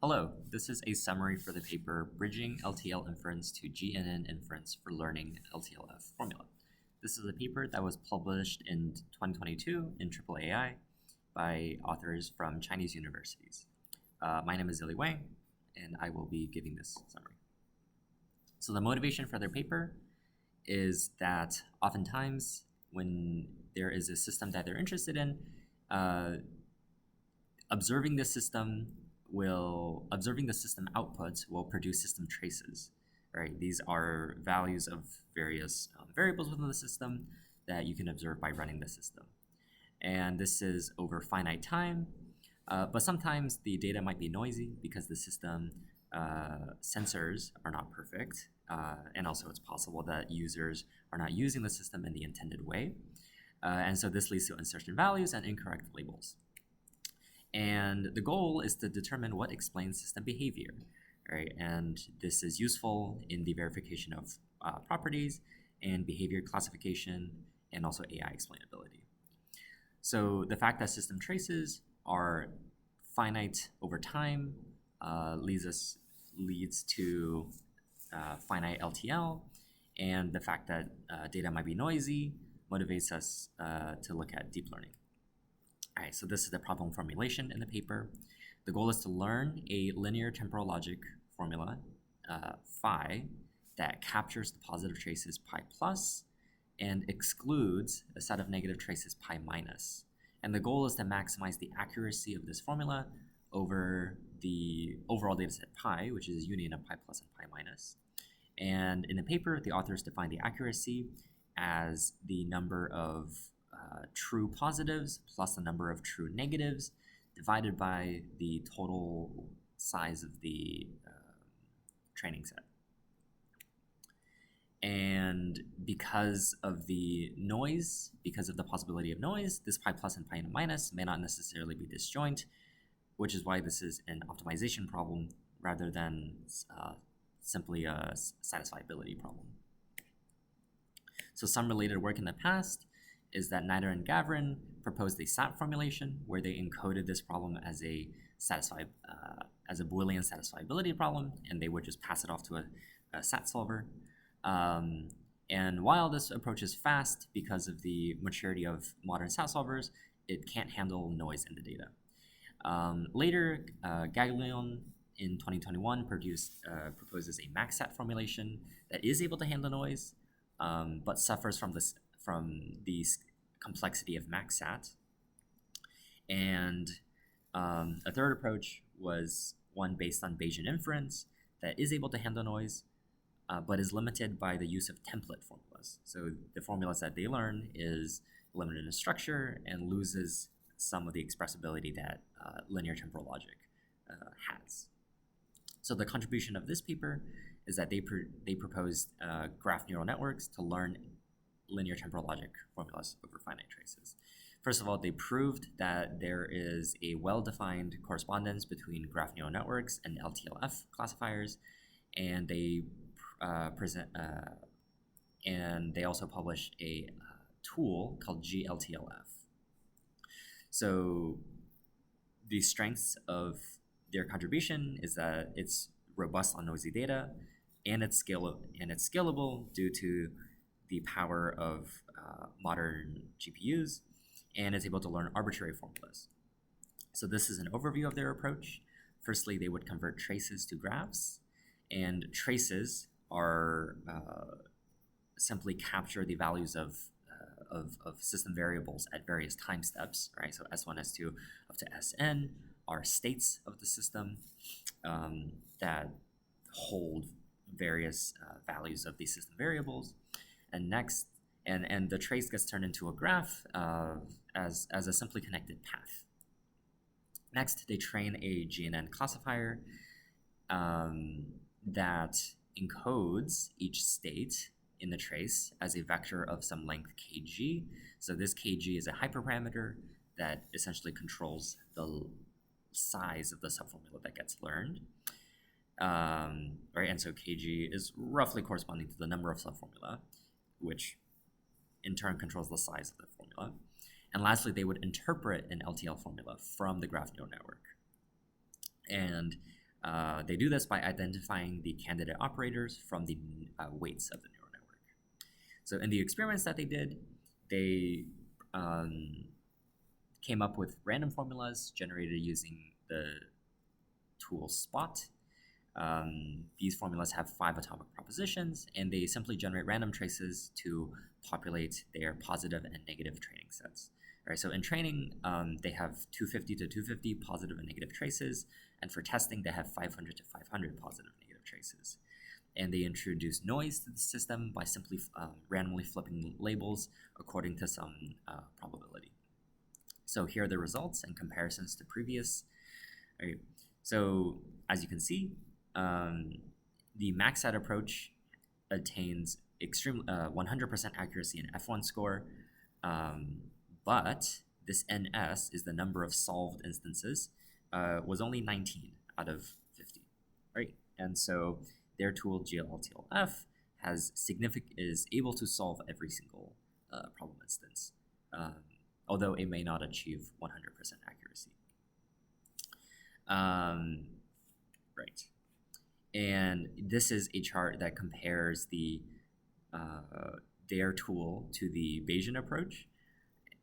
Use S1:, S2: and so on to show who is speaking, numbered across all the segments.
S1: Hello, this is a summary for the paper Bridging LTL Inference to GNN Inference for Learning LTLF Formula. This is a paper that was published in 2022 in AAAI by authors from Chinese universities. My name is Zili Wang, and I will be giving this summary. So the motivation for their paper is that oftentimes when there is a system that they're interested in, observing the system outputs will produce system traces, right? These are values of various variables within the system that you can observe by running the system. And this is over finite time, but sometimes the data might be noisy because the system sensors are not perfect, and also it's possible that users are not using the system in the intended way. And so this leads to uncertain values and incorrect labels. And the goal is to determine what explains system behavior, right? And this is useful in the verification of properties and behavior classification and also AI explainability. So the fact that system traces are finite over time leads to finite LTL, and the fact that data might be noisy motivates us to look at deep learning. All right, so this is the problem formulation in the paper. The goal is to learn a linear temporal logic formula, phi, that captures the positive traces pi plus and excludes a set of negative traces pi minus. And the goal is to maximize the accuracy of this formula over the overall dataset pi, which is a union of pi plus and pi minus. And in the paper, the authors define the accuracy as the number of true positives plus the number of true negatives divided by the total size of the training set. And because of the noise, because of the possibility of noise, this pi plus and pi minus may not necessarily be disjoint, which is why this is an optimization problem rather than simply a satisfiability problem. So some related work in the past is that Nider and Gavrin proposed a SAT formulation where they encoded this problem as a Boolean satisfiability problem, and they would just pass it off to a SAT solver. And while this approach is fast because of the maturity of modern SAT solvers, it can't handle noise in the data. Later, Gaglione in 2021 proposes a MaxSat formulation that is able to handle noise, but suffers from the complexity of MaxSat. And a third approach was one based on Bayesian inference that is able to handle noise, but is limited by the use of template formulas. So the formulas that they learn is limited in structure and loses some of the expressibility that linear temporal logic has. So the contribution of this paper is that they proposed graph neural networks to learn linear temporal logic formulas over finite traces. First of all, they proved that there is a well-defined correspondence between graph neural networks and LTLF classifiers, and they also published a tool called GLTLF. So the strengths of their contribution is that it's robust on noisy data, and it's scalable due to the power of modern GPUs, and is able to learn arbitrary formulas. So this is an overview of their approach. Firstly, they would convert traces to graphs, and traces are simply capture the values of system variables at various time steps, right? So S1, S2, up to Sn are states of the system that hold various values of these system variables. And next, and the trace gets turned into a graph as a simply connected path. Next, they train a GNN classifier that encodes each state in the trace as a vector of some length kg. So this kg is a hyperparameter that essentially controls the size of the subformula that gets learned. Right, and so kg is roughly corresponding to the number of subformula, which in turn controls the size of the formula. And lastly, they would interpret an LTL formula from the graph neural network. And They do this by identifying the candidate operators from the weights of the neural network. So in the experiments that they did, they came up with random formulas generated using the tool Spot. These formulas have 5 atomic propositions, and they simply generate random traces to populate their positive and negative training sets. All right, so in training, they have 250 to 250 positive and negative traces, and for testing, they have 500 to 500 positive and negative traces. And they introduce noise to the system by simply randomly flipping labels according to some probability. So here are the results and comparisons to previous. All right, so as you can see, the max set approach attains 100% accuracy in F1 score, but this NS is the number of solved instances, was only 19 out of 50, right? And so their tool GLTLF is able to solve every single problem instance, although it may not achieve 100% accuracy. Right. And this is a chart that compares their tool to the Bayesian approach.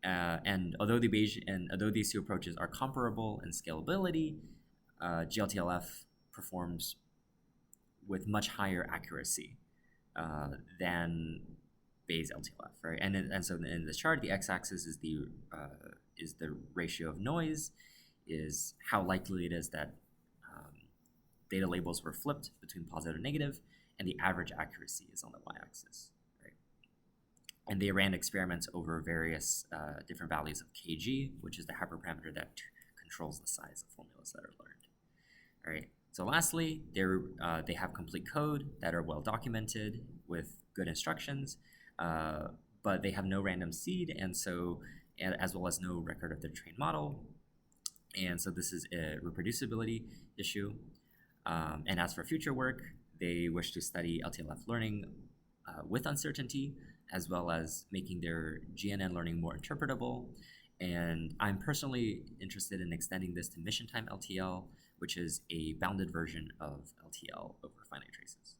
S1: And although these two approaches are comparable in scalability, GLTLF performs with much higher accuracy than Bayes LTLF, right? And so in this chart, the x-axis is the ratio of noise, is how likely it is that data labels were flipped between positive and negative, and the average accuracy is on the y-axis, right? And they ran experiments over various different values of kg, which is the hyperparameter that controls the size of formulas that are learned. All right. So lastly, they have complete code that are well documented with good instructions, but they have no random seed, and as well as no record of the trained model. And so this is a reproducibility issue. And as for future work, they wish to study LTLF learning with uncertainty, as well as making their GNN learning more interpretable. And I'm personally interested in extending this to mission time LTL, which is a bounded version of LTL over finite traces.